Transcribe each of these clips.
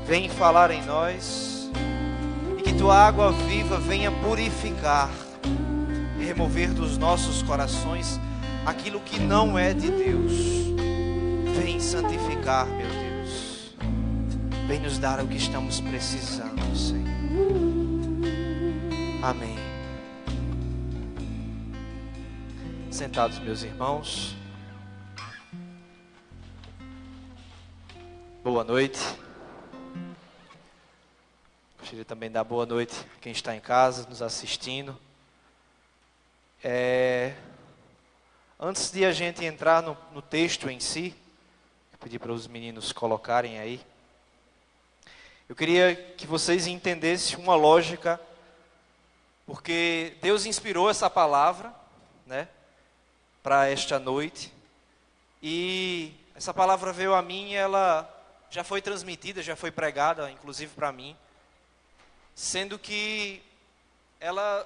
vem falar em nós e que tua água viva venha purificar, remover dos nossos corações aquilo que não é de Deus. Vem santificar, meu Deus. Vem nos dar o que estamos precisando, Senhor. Amém. Sentados, meus irmãos. Boa noite. Gostaria também de dar boa noite a quem está em casa, nos assistindo. Antes de a gente entrar no texto em si, eu pedi para os meninos colocarem aí. Eu queria que vocês entendessem uma lógica, porque Deus inspirou essa palavra, né, para esta noite. E essa palavra veio a mim e ela já foi transmitida, já foi pregada, inclusive para mim. Sendo que ela,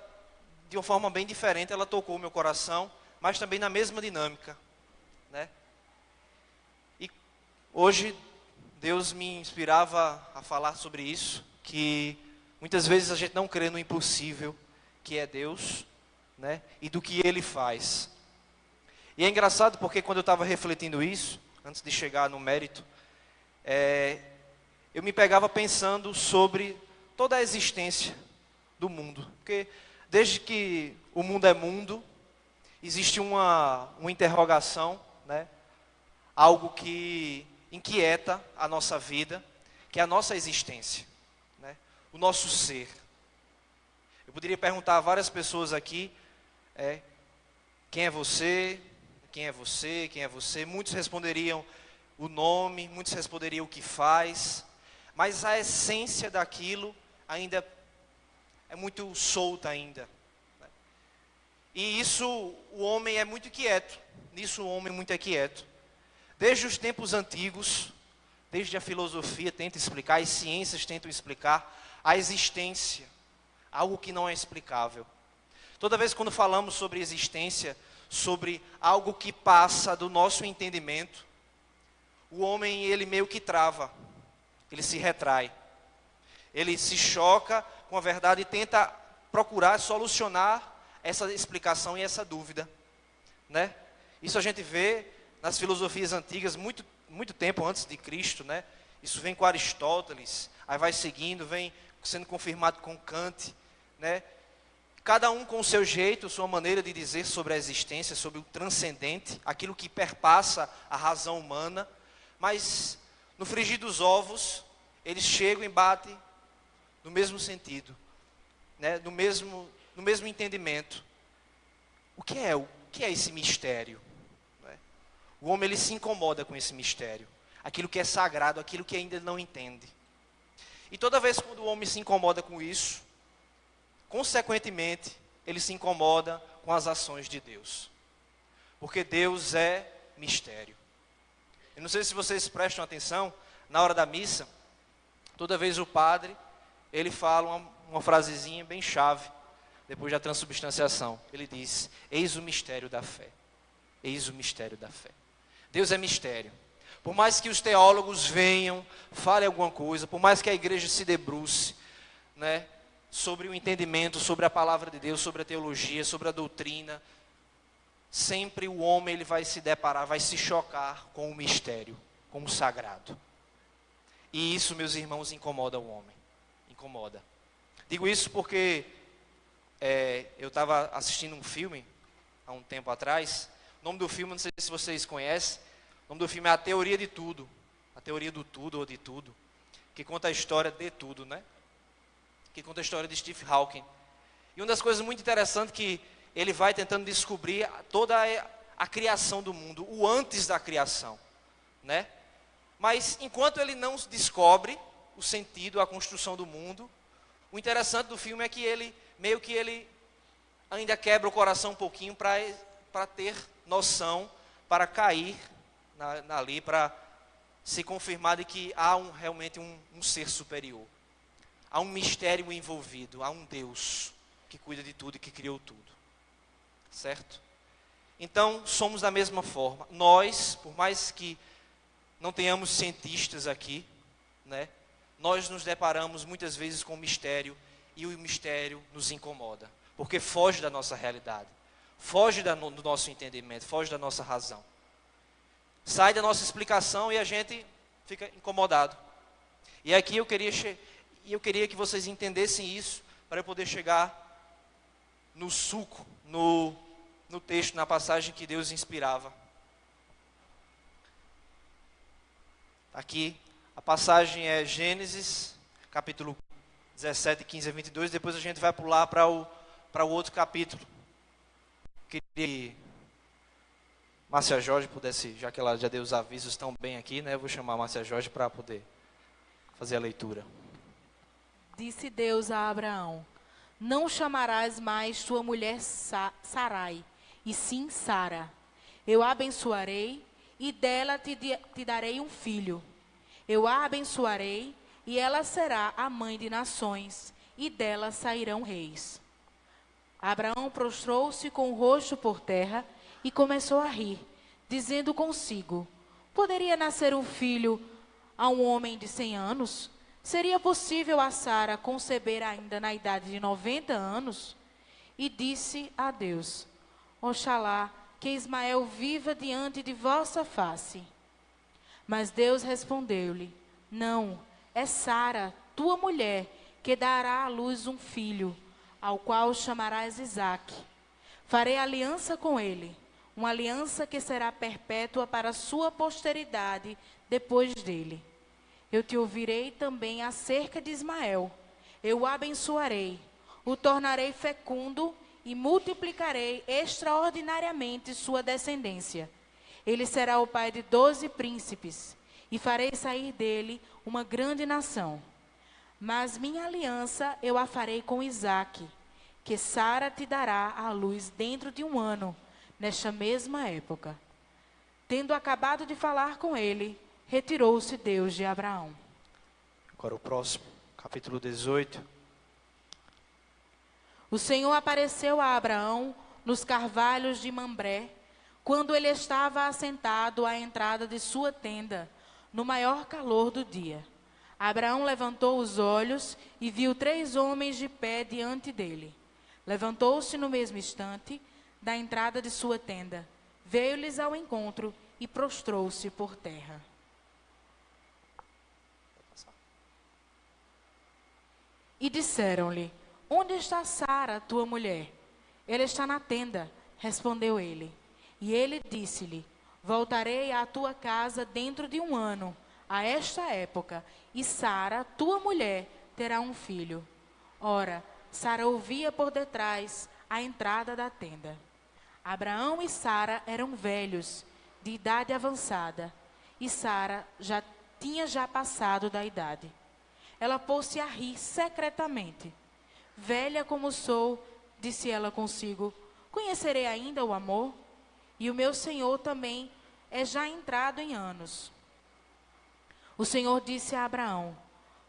de uma forma bem diferente, ela tocou o meu coração, mas também na mesma dinâmica, né? E hoje Deus me inspirava a falar sobre isso, que muitas vezes a gente não crê no impossível, que é Deus, né? E do que Ele faz. E é engraçado porque quando eu estava refletindo isso, antes de chegar no mérito, eu me pegava pensando sobre toda a existência do mundo. Porque desde que o mundo é mundo, existe uma interrogação, né? Algo que inquieta a nossa vida, que é a nossa existência, né? O nosso ser. Eu poderia perguntar a várias pessoas aqui, quem é você? Quem é você? Quem é você? Muitos responderiam o nome, muitos responderiam o que faz, mas a essência daquilo ainda é muito solta ainda. E isso o homem é muito quieto. Nisso o homem muito é quieto. Desde os tempos antigos, desde a filosofia tenta explicar, as ciências tentam explicar a existência, algo que não é explicável. Toda vez quando falamos sobre existência, sobre algo que passa do nosso entendimento, o homem ele meio que trava, ele se retrai. Ele se choca com a verdade e tenta procurar solucionar essa explicação e essa dúvida, né? Isso a gente vê nas filosofias antigas, muito tempo antes de Cristo, né? Isso vem com Aristóteles, aí vai seguindo, vem sendo confirmado com Kant, né? Cada um com o seu jeito, sua maneira de dizer sobre a existência, sobre o transcendente, aquilo que perpassa a razão humana, mas no frigir dos ovos, eles chegam e batem no mesmo sentido, né? no mesmo entendimento. O que é esse mistério? Né? O homem ele se incomoda com esse mistério, aquilo que é sagrado, aquilo que ainda não entende. E toda vez quando o homem se incomoda com isso, consequentemente, ele se incomoda com as ações de Deus. Porque Deus é mistério. Eu não sei se vocês prestam atenção, na hora da missa, toda vez o padre, ele fala uma frasezinha bem chave, depois da transubstanciação. Ele diz, eis o mistério da fé. Eis o mistério da fé. Deus é mistério. Por mais que os teólogos venham, falem alguma coisa, por mais que a igreja se debruce, né, sobre o entendimento, sobre a palavra de Deus, sobre a teologia, sobre a doutrina, sempre o homem ele vai se deparar, vai se chocar com o mistério, com o sagrado. E isso, meus irmãos, incomoda o homem. Incomoda. Digo isso porque eu estava assistindo um filme há um tempo atrás. O nome do filme, não sei se vocês conhecem. O nome do filme é A Teoria de Tudo. A Teoria do Tudo ou de Tudo. Que conta a história de tudo, né? Que conta a história de Stephen Hawking. E uma das coisas muito interessantes que ele vai tentando descobrir toda a criação do mundo, o antes da criação, né? Mas enquanto ele não descobre o sentido, a construção do mundo, o interessante do filme é que ele, meio que ele ainda quebra o coração um pouquinho para ter noção, para cair ali, para se confirmar de que há realmente um ser superior. Há um mistério envolvido, há um Deus que cuida de tudo e que criou tudo. Certo? Então, somos da mesma forma. Nós, por mais que não tenhamos cientistas aqui, né? nós nos deparamos muitas vezes com o mistério e o mistério nos incomoda, porque foge da nossa realidade, foge do nosso entendimento, foge da nossa razão. Sai da nossa explicação e a gente fica incomodado. E aqui eu queria que vocês entendessem isso, para eu poder chegar no suco, no texto, na passagem que Deus inspirava. Aqui, a passagem é Gênesis, capítulo 17, 15 a 22. Depois a gente vai pular para o outro capítulo. Queria que Márcia Jorge pudesse, já que ela já deu os avisos tão bem aqui, né? Eu vou chamar a Márcia Jorge para poder fazer a leitura. Disse Deus a Abraão: não chamarás mais tua mulher Sarai, e sim Sara. Eu a abençoarei, e dela te darei um filho. Eu a abençoarei, e ela será a mãe de nações, e dela sairão reis. Abraão prostrou-se com o rosto por terra, e começou a rir, dizendo consigo: poderia nascer um filho a um homem de 100 anos? Seria possível a Sara conceber ainda na idade de 90 anos? E disse a Deus: oxalá que Ismael viva diante de vossa face. Mas Deus respondeu-lhe: não, é Sara, tua mulher, que dará à luz um filho, ao qual chamarás Isaque. Farei aliança com ele, uma aliança que será perpétua para a sua posteridade depois dele. Eu te ouvirei também acerca de Ismael. Eu o abençoarei, o tornarei fecundo e multiplicarei extraordinariamente sua descendência. Ele será o pai de 12 príncipes, e farei sair dele uma grande nação. Mas minha aliança eu a farei com Isaque, que Sara te dará à luz dentro de 1 ano, nesta mesma época. Tendo acabado de falar com ele, retirou-se Deus de Abraão. Agora o próximo, capítulo 18. O Senhor apareceu a Abraão nos carvalhos de Mambré, quando ele estava assentado à entrada de sua tenda, no maior calor do dia. Abraão levantou os olhos e viu 3 homens de pé diante dele. Levantou-se no mesmo instante da entrada de sua tenda, veio-lhes ao encontro e prostrou-se por terra. E disseram-lhe: onde está Sara, tua mulher? Ela está na tenda, respondeu ele. E ele disse-lhe: voltarei à tua casa dentro de 1 ano, a esta época, e Sara, tua mulher, terá um filho. Ora, Sara ouvia por detrás a entrada da tenda. Abraão e Sara eram velhos, de idade avançada, e Sara tinha passado da idade. Ela pôs-se a rir secretamente. Velha como sou, disse ela consigo, conhecerei ainda o amor? E o meu Senhor também é já entrado em anos. O Senhor disse a Abraão: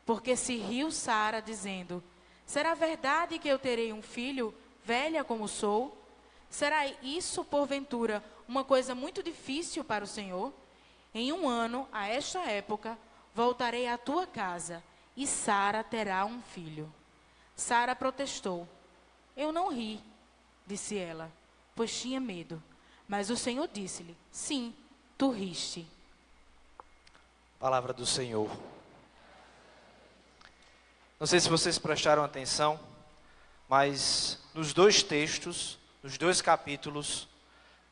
porque se riu Sara, dizendo: será verdade que eu terei um filho, velha como sou? Será isso, porventura, uma coisa muito difícil para o Senhor? Em 1 ano, a esta época, voltarei à tua casa, e Sara terá um filho. Sara protestou: eu não ri, disse ela, pois tinha medo. Mas o Senhor disse-lhe: sim, tu riste. Palavra do Senhor. Não sei se vocês prestaram atenção, mas nos 2 textos, nos 2 capítulos,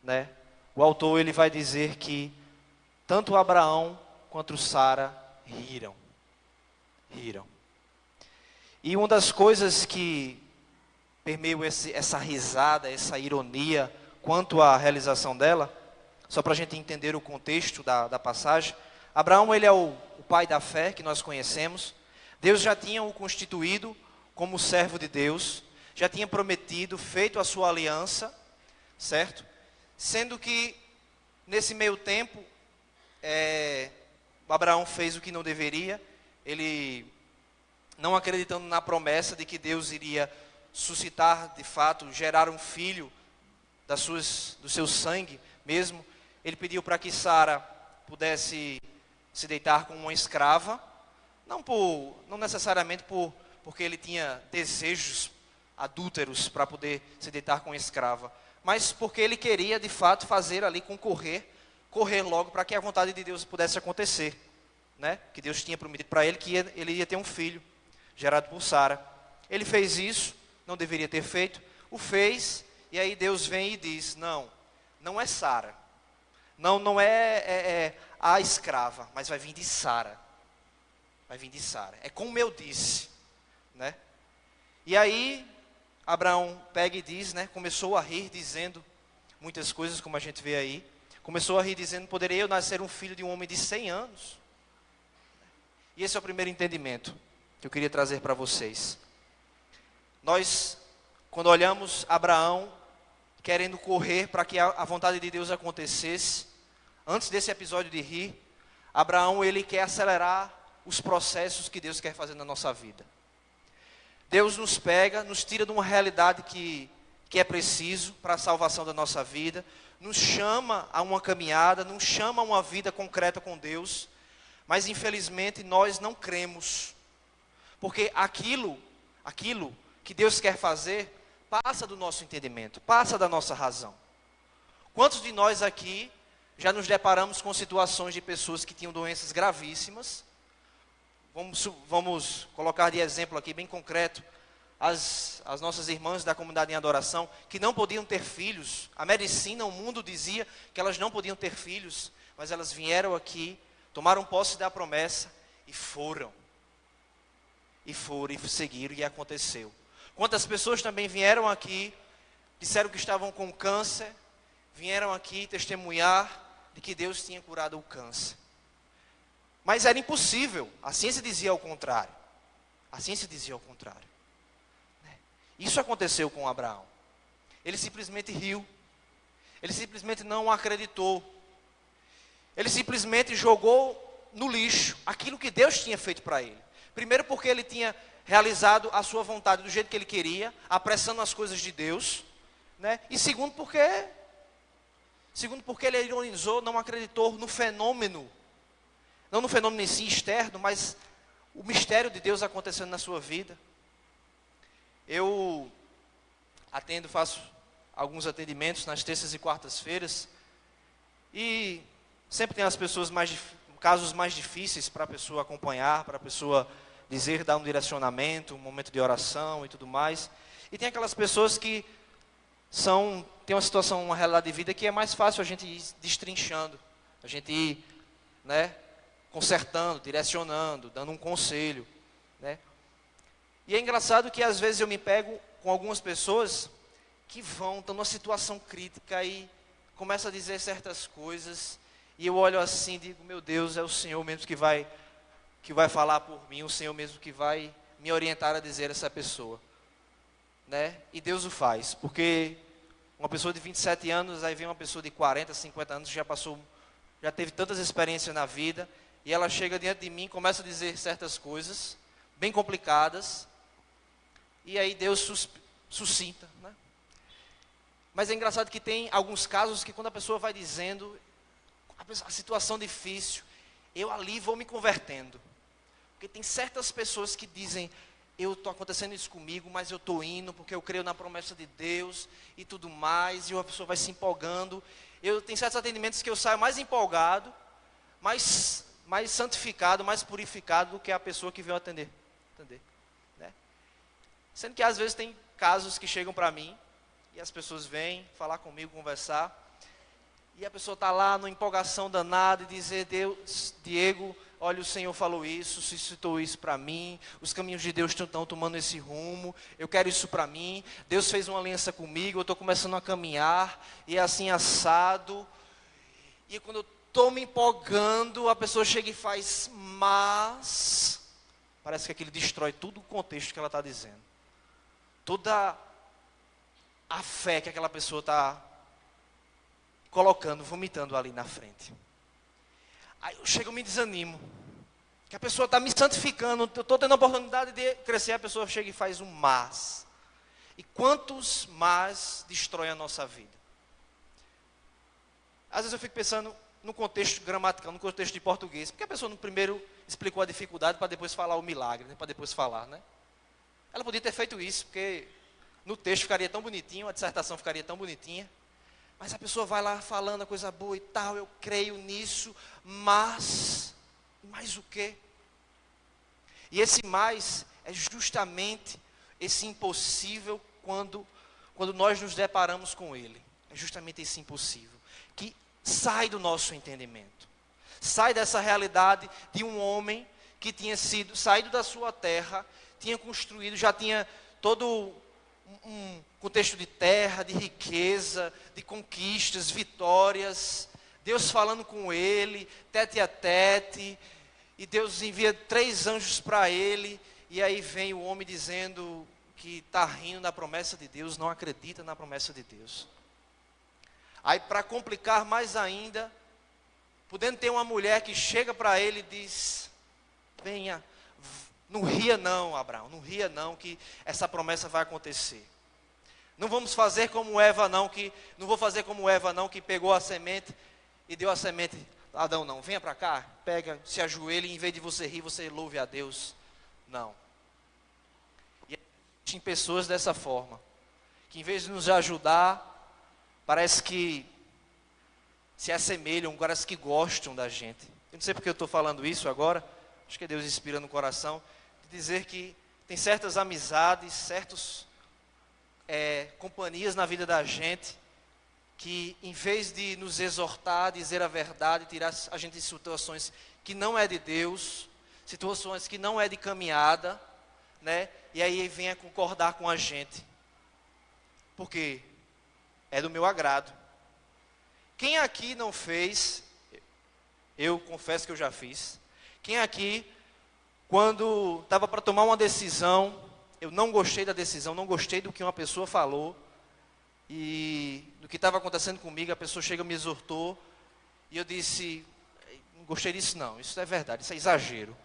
né, o autor ele vai dizer que tanto Abraão quanto Sara riram. E uma das coisas que permeiam essa risada, essa ironia, quanto à realização dela, só para a gente entender o contexto da passagem, Abraão ele é o pai da fé que nós conhecemos. Deus já tinha o constituído como servo de Deus, já tinha prometido, feito a sua aliança, certo? Sendo que, nesse meio tempo, Abraão fez o que não deveria, ele, não acreditando na promessa de que Deus iria suscitar, de fato, gerar um filho do seu sangue mesmo, ele pediu para que Sara pudesse se deitar com uma escrava, não necessariamente porque ele tinha desejos adúlteros para poder se deitar com a escrava, mas porque ele queria de fato fazer ali correr logo para que a vontade de Deus pudesse acontecer, né? Que Deus tinha prometido para ele que ele ia ter um filho gerado por Sara. Ele fez isso, não deveria ter feito, o fez, e aí Deus vem e diz: não é Sara, não é a escrava, mas vai vir de Sara. Vai vir de Sara. É como eu disse, né? E aí Abraão pega e diz, né? Começou a rir, dizendo muitas coisas, como a gente vê aí. Começou a rir, dizendo: poderia eu nascer um filho de um homem de 100 anos? E esse é o primeiro entendimento que eu queria trazer para vocês. Nós, quando olhamos Abraão querendo correr para que a vontade de Deus acontecesse, antes desse episódio de rir, Abraão, ele quer acelerar os processos que Deus quer fazer na nossa vida. Deus nos pega, nos tira de uma realidade que é preciso para a salvação da nossa vida, nos chama a uma caminhada, nos chama a uma vida concreta com Deus, mas infelizmente nós não cremos, porque aquilo que Deus quer fazer passa do nosso entendimento, passa da nossa razão. Quantos de nós aqui já nos deparamos com situações de pessoas que tinham doenças gravíssimas? Vamos colocar de exemplo aqui bem concreto, as nossas irmãs da comunidade em adoração, que não podiam ter filhos. A medicina, o mundo dizia que elas não podiam ter filhos, mas elas vieram aqui, tomaram posse da promessa e foram. E seguiram, e aconteceu. Quantas pessoas também vieram aqui, disseram que estavam com câncer, vieram aqui testemunhar de que Deus tinha curado o câncer. Mas era impossível, a ciência dizia ao contrário. A ciência dizia ao contrário. Isso aconteceu com Abraão. Ele simplesmente riu. Ele simplesmente não acreditou. Ele simplesmente jogou no lixo aquilo que Deus tinha feito para ele. Primeiro porque ele tinha realizado a sua vontade do jeito que ele queria, apressando as coisas de Deus, né? E segundo porque ele ironizou, não acreditou no fenômeno. Não no fenômeno em si externo, mas o mistério de Deus acontecendo na sua vida. Eu faço alguns atendimentos nas terças e quartas-feiras, e sempre tem as pessoas casos mais difíceis para a pessoa acompanhar, para a pessoa dizer, dar um direcionamento, um momento de oração e tudo mais. E tem aquelas pessoas que tem uma situação, uma realidade de vida que é mais fácil a gente ir destrinchando, a gente ir, né, consertando, direcionando, dando um conselho, né? E é engraçado que às vezes eu me pego com algumas pessoas que estão numa situação crítica e começam a dizer certas coisas, e eu olho assim e digo: meu Deus, é o Senhor mesmo que vai falar por mim, o Senhor mesmo que vai me orientar a dizer a essa pessoa, né? E Deus o faz, porque uma pessoa de 27 anos, aí vem uma pessoa de 40, 50 anos, já teve tantas experiências na vida, e ela chega diante de mim, começa a dizer certas coisas, bem complicadas, e aí Deus suscita, né? Mas é engraçado que tem alguns casos que quando a pessoa vai dizendo, a situação difícil, eu ali vou me convertendo. Porque tem certas pessoas que dizem: estou acontecendo isso comigo, mas eu estou indo porque eu creio na promessa de Deus e tudo mais, e a pessoa vai se empolgando. Tenho certos atendimentos que eu saio mais empolgado, mais santificado, mais purificado do que a pessoa que veio atender, né? Sendo que às vezes tem casos que chegam para mim, e as pessoas vêm falar comigo, conversar, e a pessoa está lá numa empolgação danada e dizer: Deus, Diego, olha, o Senhor falou isso, suscitou isso para mim, os caminhos de Deus estão tomando esse rumo, eu quero isso para mim, Deus fez uma aliança comigo, eu estou começando a caminhar, e é assim assado, e quando eu estou me empolgando, a pessoa chega e faz: mas, parece que aquilo destrói todo o contexto que ela está dizendo, toda a fé que aquela pessoa está colocando, vomitando ali na frente. Aí eu chego e me desanimo, que a pessoa está me santificando, eu estou tendo a oportunidade de crescer, a pessoa chega e faz um mas. E quantos mas destrói a nossa vida? Às vezes eu fico pensando no contexto gramatical, no contexto de português, porque a pessoa no primeiro explicou a dificuldade para depois falar o milagre, né? Para depois falar, né? Ela podia ter feito isso, porque no texto ficaria tão bonitinho, a dissertação ficaria tão bonitinha. Mas a pessoa vai lá falando a coisa boa e tal, eu creio nisso, mas o quê? E esse mais é justamente esse impossível quando nós nos deparamos com ele. É justamente esse impossível, que sai do nosso entendimento. Sai dessa realidade de um homem que tinha saído da sua terra, tinha construído, já tinha todo um contexto de terra, de riqueza, de conquistas, vitórias, Deus falando com ele, tete a tete, e Deus envia 3 anjos para ele, e aí vem o homem dizendo que está rindo da promessa de Deus, não acredita na promessa de Deus. Aí, para complicar mais ainda, podendo ter uma mulher que chega para ele e diz: venha, não ria não, Abraão, não ria não, que essa promessa vai acontecer. Não vamos fazer como Eva não, que pegou a semente e deu a semente. Adão não, venha para cá, pega, se ajoelha e em vez de você rir, você louve a Deus. Não. E tem pessoas dessa forma, que em vez de nos ajudar, parece que se assemelham, parece que gostam da gente. Eu não sei porque eu estou falando isso agora, acho que Deus inspira no coração, de dizer que tem certas amizades, certas companhias na vida da gente, que em vez de nos exortar, dizer a verdade, tirar a gente de situações que não é de Deus, situações que não é de caminhada, né? E aí venha concordar com a gente, porque é do meu agrado. Quem aqui não fez, eu confesso que eu já fiz, quem aqui, quando estava para tomar uma decisão, eu não gostei da decisão, não gostei do que uma pessoa falou, e do que estava acontecendo comigo, a pessoa chega e me exortou, e eu disse: não gostei disso não, isso é verdade, isso é exagero.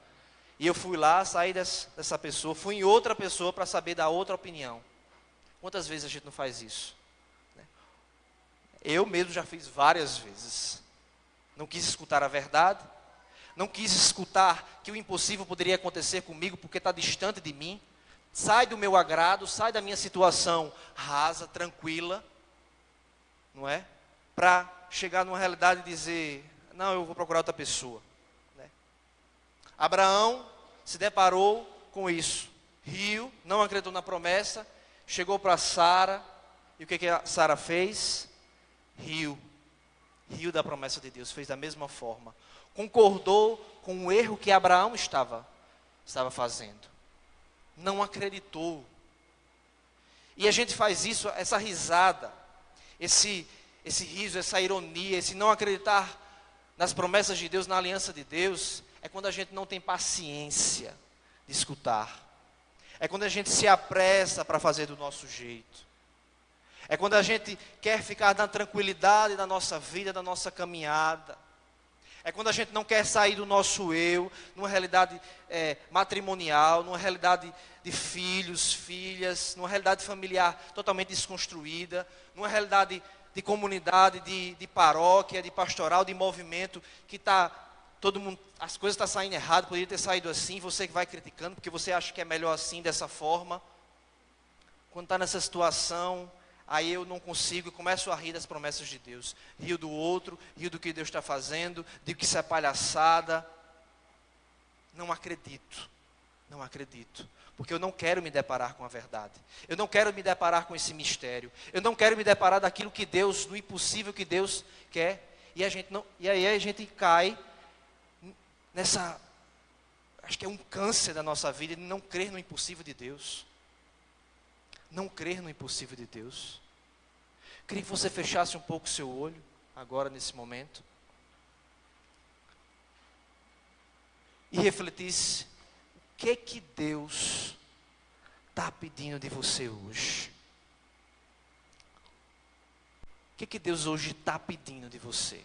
E eu fui lá, saí dessa pessoa, fui em outra pessoa para saber da outra opinião. Quantas vezes a gente não faz isso? Eu mesmo já fiz várias vezes. Não quis escutar a verdade, não quis escutar que o impossível poderia acontecer comigo porque está distante de mim. Sai do meu agrado, sai da minha situação rasa, tranquila, não é? Para chegar numa realidade e dizer: não, eu vou procurar outra pessoa. Né? Abraão se deparou com isso, riu, não acreditou na promessa, chegou para Sara, e o que a Sara fez? Riu da promessa de Deus, fez da mesma forma, concordou com o erro que Abraão estava fazendo, não acreditou. E a gente faz isso, essa risada, esse riso, essa ironia, esse não acreditar nas promessas de Deus, na aliança de Deus, é quando a gente não tem paciência de escutar, é quando a gente se apressa para fazer do nosso jeito, é quando a gente quer ficar na tranquilidade da nossa vida, da nossa caminhada. É quando a gente não quer sair do nosso eu, numa realidade matrimonial, numa realidade de filhos, filhas, numa realidade familiar totalmente desconstruída, numa realidade de comunidade, de paróquia, de pastoral, de movimento, que está todo mundo, as coisas estão saindo errado, poderia ter saído assim, você que vai criticando, porque você acha que é melhor assim, dessa forma. Quando está nessa situação, aí eu não consigo e começo a rir das promessas de Deus. Rio do outro, rio do que Deus está fazendo, digo que isso é palhaçada. Não acredito, porque eu não quero me deparar com a verdade. Eu não quero me deparar com esse mistério. Eu não quero me deparar daquilo que Deus, do impossível que Deus quer. E aí a gente cai nessa, acho que é um câncer da nossa vida, de não crer no impossível de Deus. Não crer no impossível de Deus. Queria que você fechasse um pouco o seu olho, agora nesse momento, e refletisse, o que Deus está pedindo de você hoje? O que Deus hoje está pedindo de você?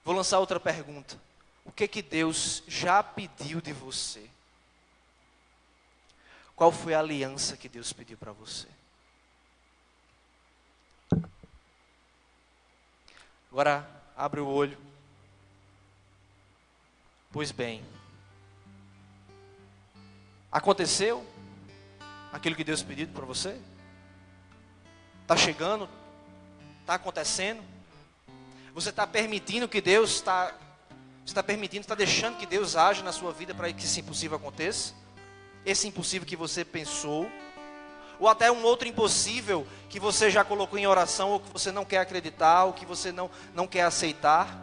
Vou lançar outra pergunta. O que Deus já pediu de você? Qual foi a aliança que Deus pediu para você? Agora, abre o olho. Pois bem, aconteceu aquilo que Deus pediu para você? Está chegando? Está acontecendo? Você está permitindo que Deus está deixando que Deus age na sua vida para que esse impossível aconteça? Esse impossível que você pensou? Ou até um outro impossível que você já colocou em oração, ou que você não quer acreditar, ou que você não quer aceitar?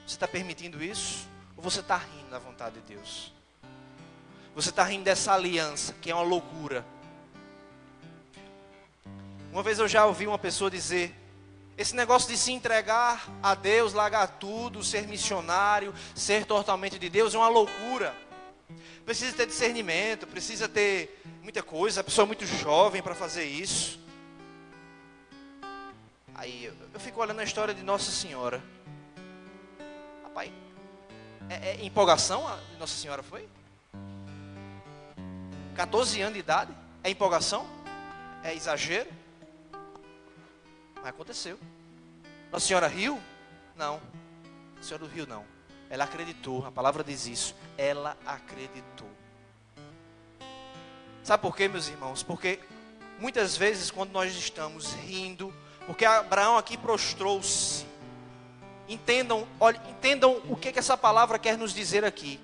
Você está permitindo isso? Ou você está rindo da vontade de Deus? Você está rindo dessa aliança, que é uma loucura. Uma vez eu já ouvi uma pessoa dizer: esse negócio de se entregar a Deus, largar tudo, ser missionário, ser totalmente de Deus, é uma loucura. Precisa ter discernimento, precisa ter muita coisa, a pessoa é muito jovem para fazer isso. Aí eu fico olhando a história de Nossa Senhora. Rapaz, é empolgação a de Nossa Senhora foi? 14 anos de idade? É empolgação? É exagero? Mas aconteceu. Nossa Senhora riu? Não. A Senhora do Rio não. Ela acreditou, a palavra diz isso. Ela acreditou. Sabe por quê, meus irmãos? Porque muitas vezes quando nós estamos rindo, porque Abraão aqui prostrou-se. Entendam o que essa palavra quer nos dizer aqui.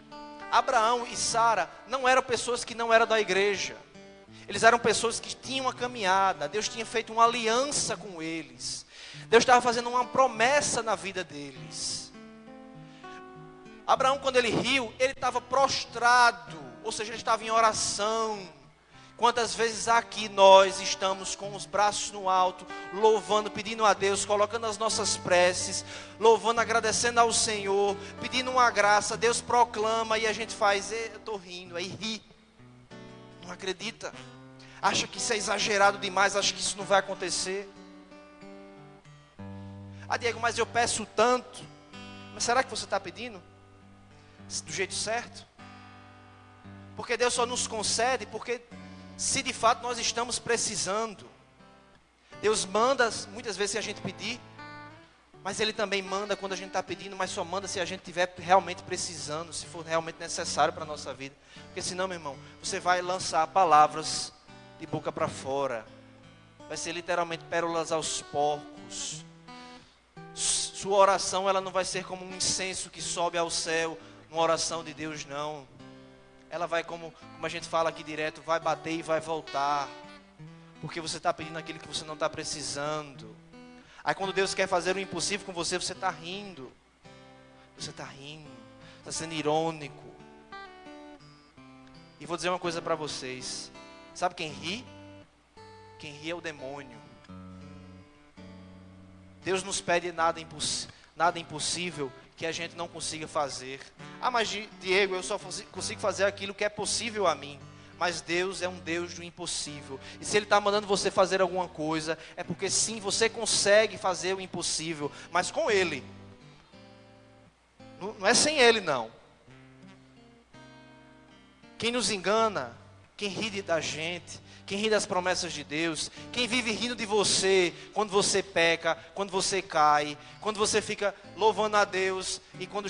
Abraão e Sara não eram pessoas que não eram da igreja. Eles eram pessoas que tinham uma caminhada. Deus tinha feito uma aliança com eles. Deus estava fazendo uma promessa na vida deles. Abraão, quando ele riu, ele estava prostrado, ou seja, ele estava em oração. Quantas vezes aqui nós estamos com os braços no alto, louvando, pedindo a Deus, colocando as nossas preces, louvando, agradecendo ao Senhor, pedindo uma graça, Deus proclama e a gente faz: eu estou rindo, aí ri, não acredita, acha que isso é exagerado demais, acha que isso não vai acontecer. Ah, Diego, mas eu peço tanto. Mas será que você está pedindo do jeito certo? Porque Deus só nos concede porque se de fato nós estamos precisando. Deus manda muitas vezes se a gente pedir, mas Ele também manda quando a gente está pedindo, mas só manda se a gente estiver realmente precisando, se for realmente necessário para a nossa vida. Porque senão, meu irmão, você vai lançar palavras de boca para fora, vai ser literalmente pérolas aos porcos. Sua oração, ela não vai ser como um incenso que sobe ao céu, uma oração de Deus, não. Ela vai, como a gente fala aqui direto, vai bater e vai voltar. Porque você está pedindo aquilo que você não está precisando. Aí quando Deus quer fazer o impossível com você, você está rindo. Você está rindo, está sendo irônico. E vou dizer uma coisa para vocês. Sabe quem ri? Quem ri é o demônio. Deus nos pede nada impossível que a gente não consiga fazer. Ah, mas Diego, eu só consigo fazer aquilo que é possível a mim. Mas Deus é um Deus do impossível. E se Ele está mandando você fazer alguma coisa, é porque sim, você consegue fazer o impossível, mas com Ele. Não é sem Ele, não. Quem nos engana, quem ri da gente, quem ri das promessas de Deus, quem vive rindo de você quando você peca, quando você cai, quando você fica louvando a Deus e quando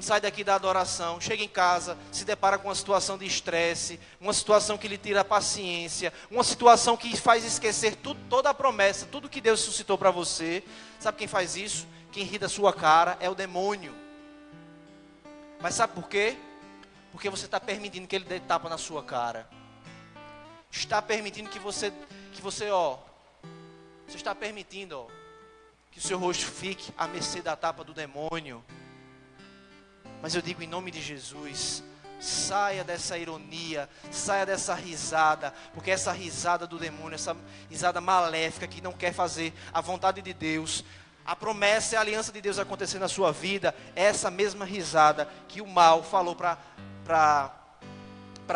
sai daqui da adoração, chega em casa, se depara com uma situação de estresse, uma situação que lhe tira a paciência, uma situação que faz esquecer toda a promessa, tudo que Deus suscitou para você. Sabe quem faz isso? Quem ri da sua cara é o demônio. Mas sabe por quê? Porque você está permitindo que ele dê tapa na sua cara. Está permitindo que você está permitindo, que o seu rosto fique à mercê da tapa do demônio. Mas eu digo em nome de Jesus, saia dessa ironia, saia dessa risada, porque essa risada do demônio, essa risada maléfica que não quer fazer a vontade de Deus, a promessa e a aliança de Deus acontecer na sua vida, é essa mesma risada que o mal falou para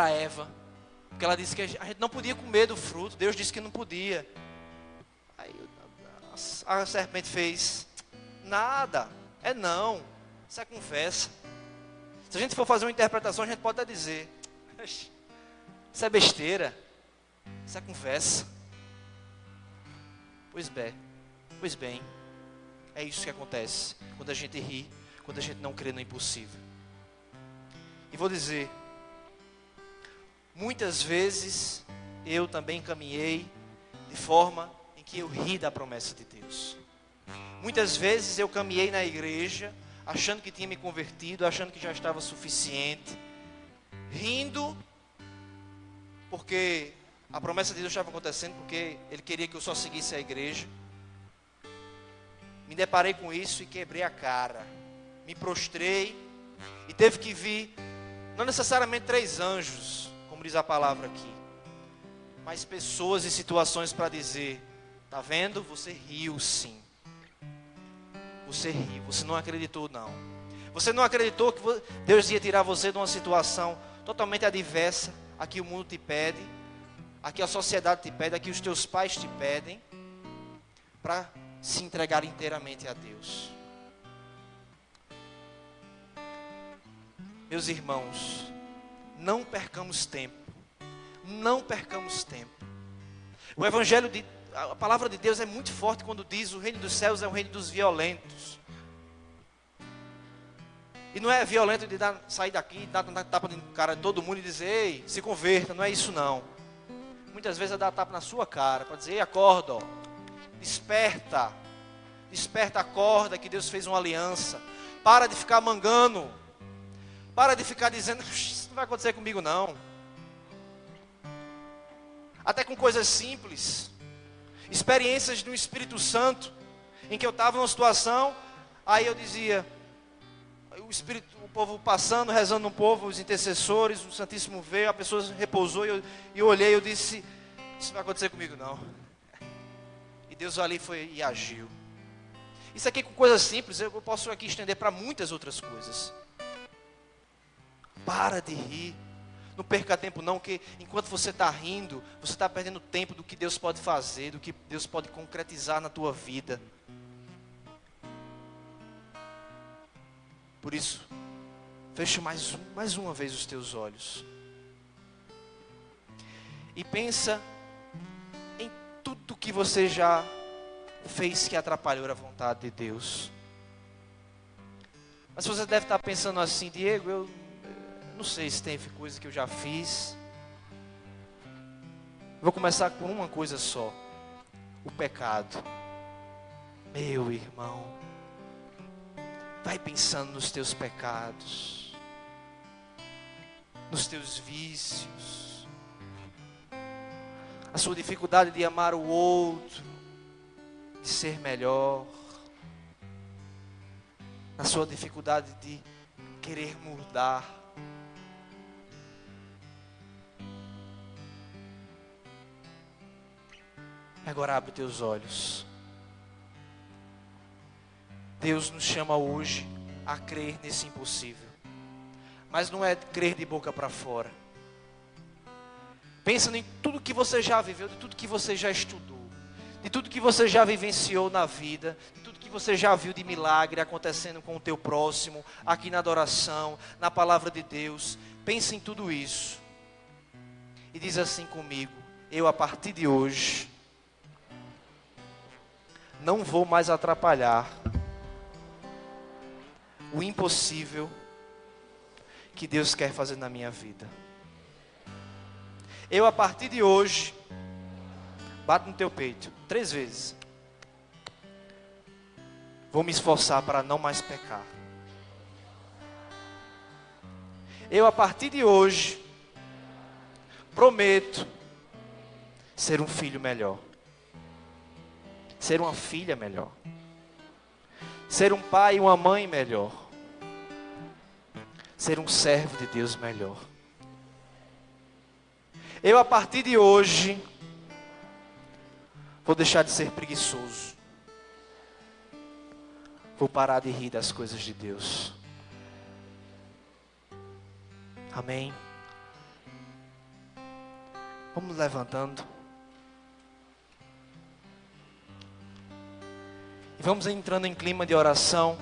Eva. Porque ela disse que a gente não podia comer do fruto. Deus disse que não podia. Aí a serpente fez: nada, é não. Isso é conversa. Se a gente for fazer uma interpretação, a gente pode até dizer: isso é besteira. Isso é conversa. Pois bem, é isso que acontece quando a gente ri, quando a gente não crê no impossível. E vou dizer, muitas vezes eu também caminhei de forma em que eu ri da promessa de Deus. Muitas vezes eu caminhei na igreja achando que tinha me convertido, achando que já estava suficiente, rindo porque a promessa de Deus estava acontecendo, porque Ele queria que eu só seguisse a igreja. Me deparei com isso e quebrei a cara, me prostrei e teve que vir, não necessariamente 3 anjos, como diz a palavra aqui, mas pessoas e situações para dizer: tá vendo? Você riu sim. Você riu, você não acreditou não. Você não acreditou que Deus ia tirar você de uma situação totalmente adversa, a que o mundo te pede, a que a sociedade te pede, a que os teus pais te pedem, para se entregar inteiramente a Deus. Meus irmãos, não percamos tempo. Não percamos tempo. O Evangelho, a palavra de Deus é muito forte quando diz: o reino dos céus é o reino dos violentos. E não é violento de sair daqui, dar tapa no cara de todo mundo e dizer: ei, se converta. Não é isso não. Muitas vezes é dar tapa na sua cara para dizer: ei, acorda, ó. Desperta. Desperta, acorda que Deus fez uma aliança. Para de ficar mangando. Para de ficar dizendo: isso não vai acontecer comigo não. Até com coisas simples. Experiências do Espírito Santo, em que eu estava numa situação, aí eu dizia, o povo passando, rezando no povo, os intercessores, o Santíssimo veio, a pessoa repousou, e eu olhei, eu disse: isso não vai acontecer comigo não. E Deus ali foi e agiu. Isso aqui com coisas simples, eu posso aqui estender para muitas outras coisas. Para de rir. Não perca tempo não, que enquanto você está rindo, você está perdendo tempo do que Deus pode fazer, do que Deus pode concretizar na tua vida. Por isso, feche mais uma vez os teus olhos. E pensa em tudo que você já fez que atrapalhou a vontade de Deus. Mas você deve estar pensando assim: Diego, eu não sei se tem coisa que eu já fiz. Vou começar com uma coisa só: o pecado. Meu irmão, vai pensando nos teus pecados, nos teus vícios, a sua dificuldade de amar o outro, de ser melhor, a sua dificuldade de querer mudar. Agora abre teus olhos. Deus nos chama hoje a crer nesse impossível. Mas não é crer de boca para fora. Pensa em tudo que você já viveu, de tudo que você já estudou, de tudo que você já vivenciou na vida, de tudo que você já viu de milagre acontecendo com o teu próximo, aqui na adoração, na palavra de Deus. Pensa em tudo isso. E diz assim comigo: eu, a partir de hoje, não vou mais atrapalhar o impossível que Deus quer fazer na minha vida. Eu, a partir de hoje, bate no teu peito 3 vezes. Vou me esforçar para não mais pecar. Eu, a partir de hoje, prometo ser um filho melhor. Ser uma filha melhor. Ser um pai e uma mãe melhor. Ser um servo de Deus melhor. Eu, a partir de hoje, vou deixar de ser preguiçoso. Vou parar de rir das coisas de Deus. Amém. Vamos levantando. E vamos entrando em clima de oração,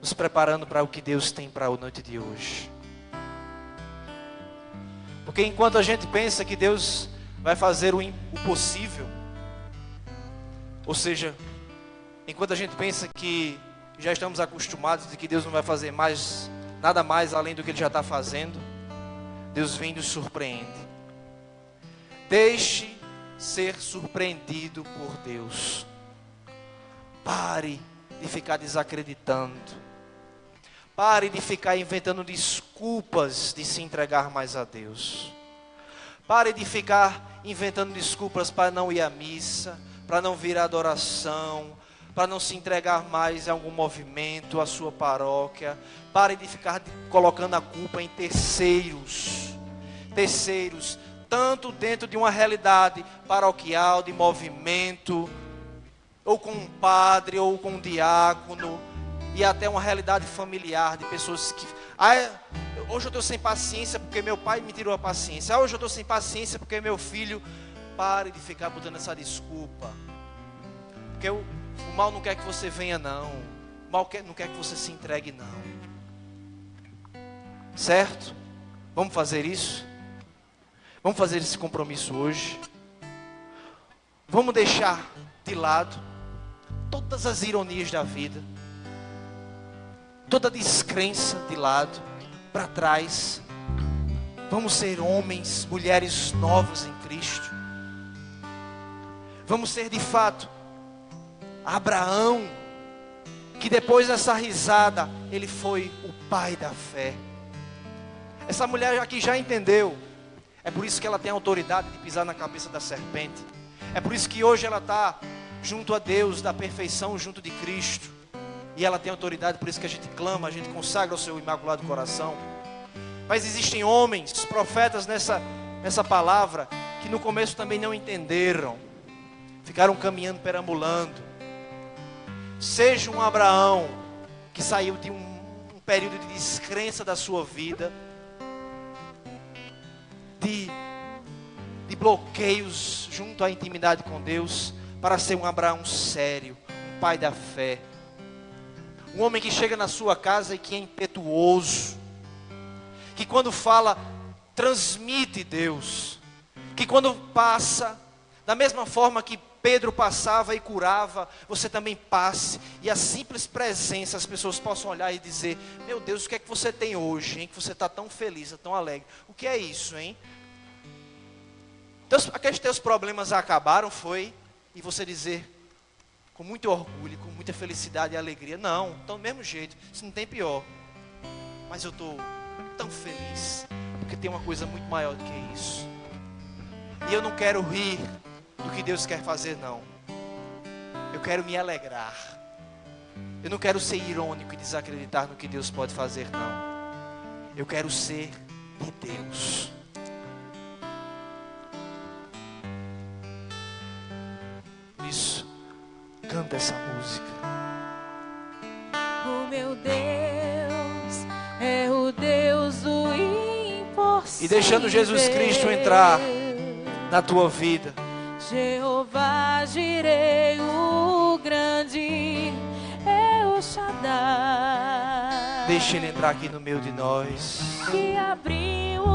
nos preparando para o que Deus tem para a noite de hoje. Porque enquanto a gente pensa que Deus vai fazer o possível, ou seja, enquanto a gente pensa que já estamos acostumados de que Deus não vai fazer mais, nada mais além do que Ele já está fazendo, Deus vem e nos surpreende. Deixe ser surpreendido por Deus. Pare de ficar desacreditando. Pare de ficar inventando desculpas de se entregar mais a Deus. Pare de ficar inventando desculpas para não ir à missa, para não vir à adoração, para não se entregar mais a algum movimento, à sua paróquia. Pare de ficar colocando a culpa em terceiros, tanto dentro de uma realidade paroquial, de movimento, ou com um padre, ou com um diácono, e até uma realidade familiar, de pessoas que... hoje eu estou sem paciência porque meu pai me tirou a paciência. Hoje eu estou sem paciência porque meu filho... Pare de ficar botando essa desculpa. Porque o mal não quer que você venha, não. O mal não quer que você se entregue, não. Certo? Vamos fazer isso? Vamos fazer esse compromisso hoje. Vamos deixar de lado todas as ironias da vida, toda descrença de lado, para trás. Vamos ser homens, mulheres novos em Cristo. Vamos ser de fato Abraão, que depois dessa risada, ele foi o pai da fé. Essa mulher aqui já entendeu. É por isso que ela tem a autoridade de pisar na cabeça da serpente. É por isso que hoje ela está junto a Deus da perfeição, junto de Cristo. E ela tem autoridade, por isso que a gente clama, a gente consagra o seu imaculado coração. Mas existem homens, profetas nessa palavra, que no começo também não entenderam. Ficaram caminhando, perambulando. Seja um Abraão, que saiu de um período de descrença da sua vida, de bloqueios junto à intimidade com Deus, para ser um Abraão sério, um pai da fé. Um homem que chega na sua casa e que é impetuoso, que quando fala, transmite Deus, que quando passa, da mesma forma que Pedro passava e curava, você também passe, e a simples presença, as pessoas possam olhar e dizer: meu Deus, o que é que você tem hoje, hein? Que você está tão feliz, tão alegre. O que é isso, hein? Então, aqueles teus problemas acabaram, foi, e você dizer, com muito orgulho, com muita felicidade e alegria: não, estão do mesmo jeito, isso não tem pior, mas eu estou tão feliz, porque tem uma coisa muito maior do que isso. E eu não quero rir do que Deus quer fazer, não. Eu quero me alegrar. Eu não quero ser irônico e desacreditar no que Deus pode fazer, não. Eu quero ser de Deus. Por isso, canta essa música. O meu Deus é o Deus do impossível. E deixando Jesus Cristo entrar na tua vida. Jeová Jireh, o grande El Shaddai, Deixa Ele entrar aqui no meio de nós. que abriu